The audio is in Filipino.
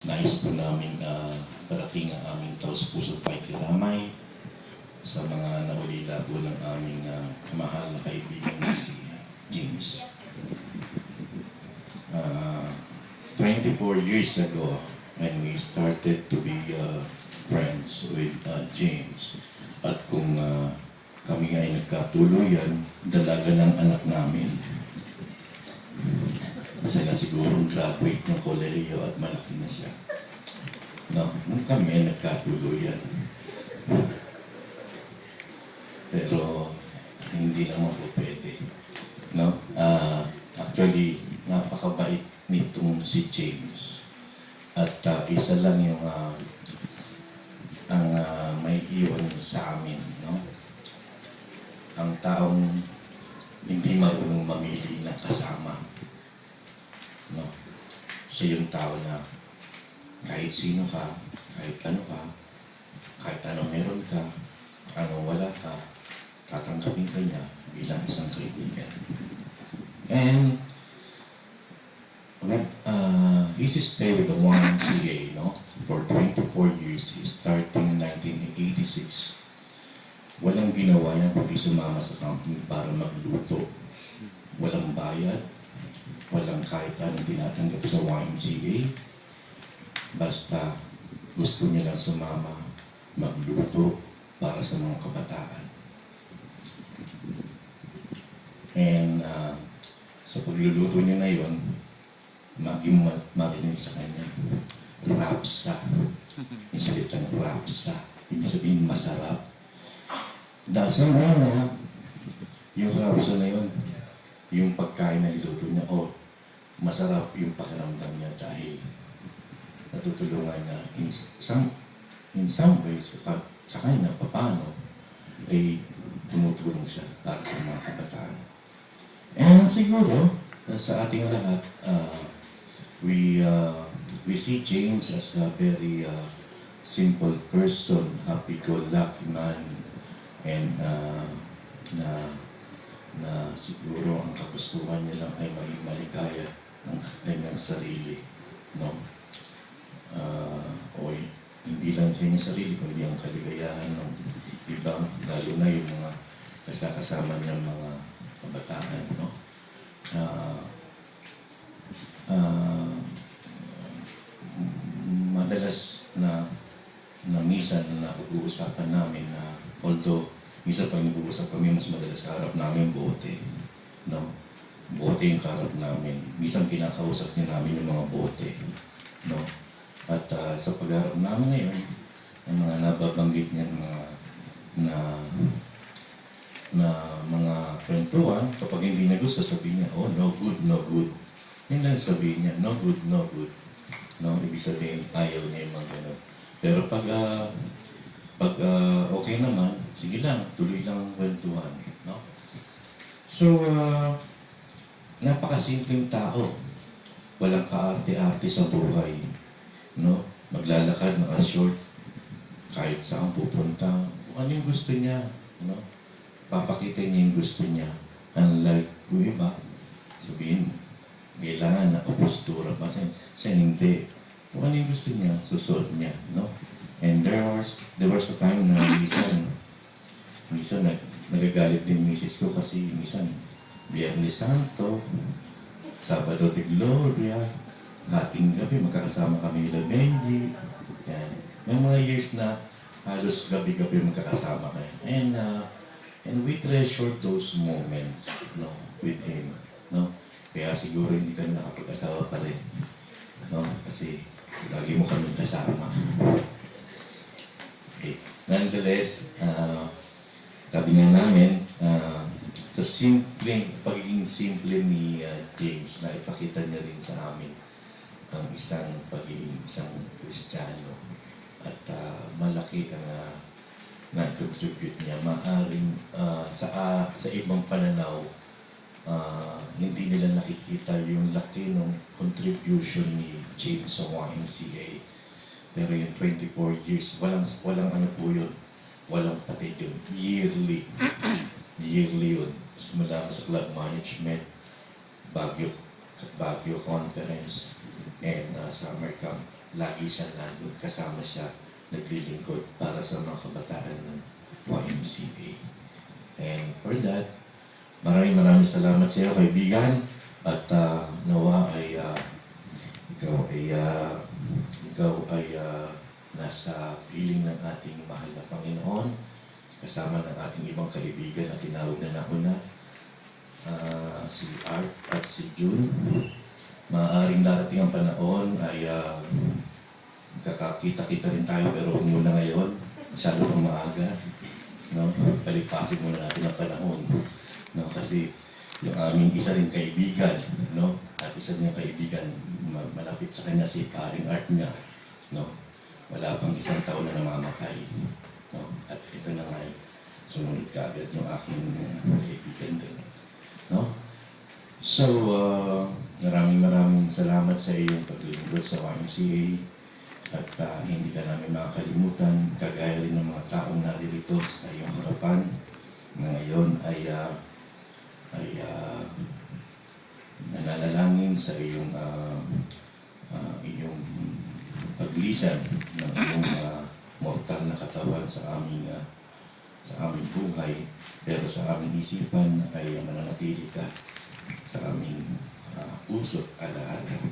Nais po namin parating ang aming taus-pusong pakikiramay sa mga nawalila po ng aming mahal na kaibigan na si James. 24 years ago, when we started to be friends with James, at kung kami nga ay nagkatuluyan, dalaga ng anak namin. Sila sigurong graduate ng kolehiyo at malaki na siya. No, nung kami ay nagkatuluyan. Pero hindi naman po pwede. No? Actually, napakabait nitong si James. At isa lang yung ang may iwan sa amin. No? Ang taong hindi marunong mamili ng kasama. No? Siya yung tao na kahit sino ka, kahit ano meron ka, ano wala ka, tatanggapin ka niya bilang isang kaibigan. And his stay with the YMCA, no, for 24 years, starting in 1986. Walang ginawa yan kundi sumama sa camping para magluto. Walang bayad, walang kahit anong tinatanggap sa YMCA. Basta gusto niya lang sumama, magluto para sa mga kabataan. And sa pagluluto niya na yun, marinig sa kanya, rapsa. Yung salitang rapsa. Ibig sabihin masarap. Dasa mo na, yung rapsa na yun, yung pagkain na niluto niya, masarap yung pakiramdam niya dahil natutulungan niya in some ways, sa kanya, paano, ay tumutulong siya para sa mga kabataan. And siguro, sa ating lahat, we see James as a very simple person, happy-go-lucky man, and na siguro ang kagustuhan niya lang ay maging maligaya ng kanyang sarili, no? O hindi lang sa kanyang sarili, kundi ang kaligayahan ng iba, lalo na yung mga kasama niyang mga kabataan, no? Madalas na minsan na pag-uusapan namin na although minsan pag nag-uusap kami, mas madalas sa harap namin bote, no? Bote yung kaharap namin. Minsan kinakausap din namin yung mga bote, no? At sa pag-harap namin ngayon, ang mga nababanggit niya na mga kwentuhan, kapag hindi na gusto, sabihin niya, no good, no good. Yan lang sabihin niya, no good, no good. No, ibig sabihin, ayaw niya yung mga gano'n. Pero pag okay naman, sige lang, tuloy lang ang kwentuhan. No? So, napakasimpleng tao. Walang kaarte-arte sa buhay. No? Maglalakad, naka-short, kahit saan pupunta, ano yung gusto niya. No? Papakita niya yung gusto niya. Unlike yung iba, sabihin, kailangan nakapostura pa siya hindi. Kung ano yung gusto niya, susuot niya. No? And there was a time na minsan nagagalit din misis ko kasi minsan Biyernes Santo, Sabado de Gloria, hating gabi, magkakasama kami nila Benji. Yan. May mga years na halos gabi-gabi magkakasama kayo. And we treasure those moments, no, with him. No? Kaya siguro hindi kami nakapag-asawa pa rin. No? Kasi lagi mo kami kasama. Okay. Nonetheless, tabi nga namin, sa pagiging simple ni James, na ipakita niya rin sa amin ang pagiging isang Kristiyano. At malaki ang na-contribute niya. Maaring sa ibang pananaw, hindi nila nakikita yung laki ng contribution ni James sa YMCA. Pero yung 24 years, walang ano po yun, walang patid yun. Yearly yun. Simula sa club management, Baguio Conference, and summer camp. lagi siya nandun, kasama siya, naglilingkod para sa mga kabataan ng YMCA. And for that, maraming salamat sa iyo, kaibigan, at nawa ay ikaw ay nasa piling ng ating mahal na Panginoon, kasama ng ating ibang kaibigan at tinawag na nauna, si Art at si June. Maaaring darating ang panahon ay kakakita-kita rin tayo, pero huwag muna ngayon, masyado pang maaga. No? Palipasin muna natin ang panahon. No? Kasi yung aming isa rin kaibigan, no? At isa niyang kaibigan, malapit sa kanya si paring Art niya. No? Wala pang isang taon na namamatay. No? At ito na nga ay sumunod kaagad yung aking kaibigan din. No? So, maraming salamat sa iyong paglilingkod sa YMCA. At hindi ka namin makakalimutan, kagaya rin ng mga taong naririto sa iyong harapan na ngayon ay nananalangin sa iyong paglisan ng iyong mortal na katawan sa aming buhay, pero sa aming isipan ay mananatili ka sa aming puso at alaala.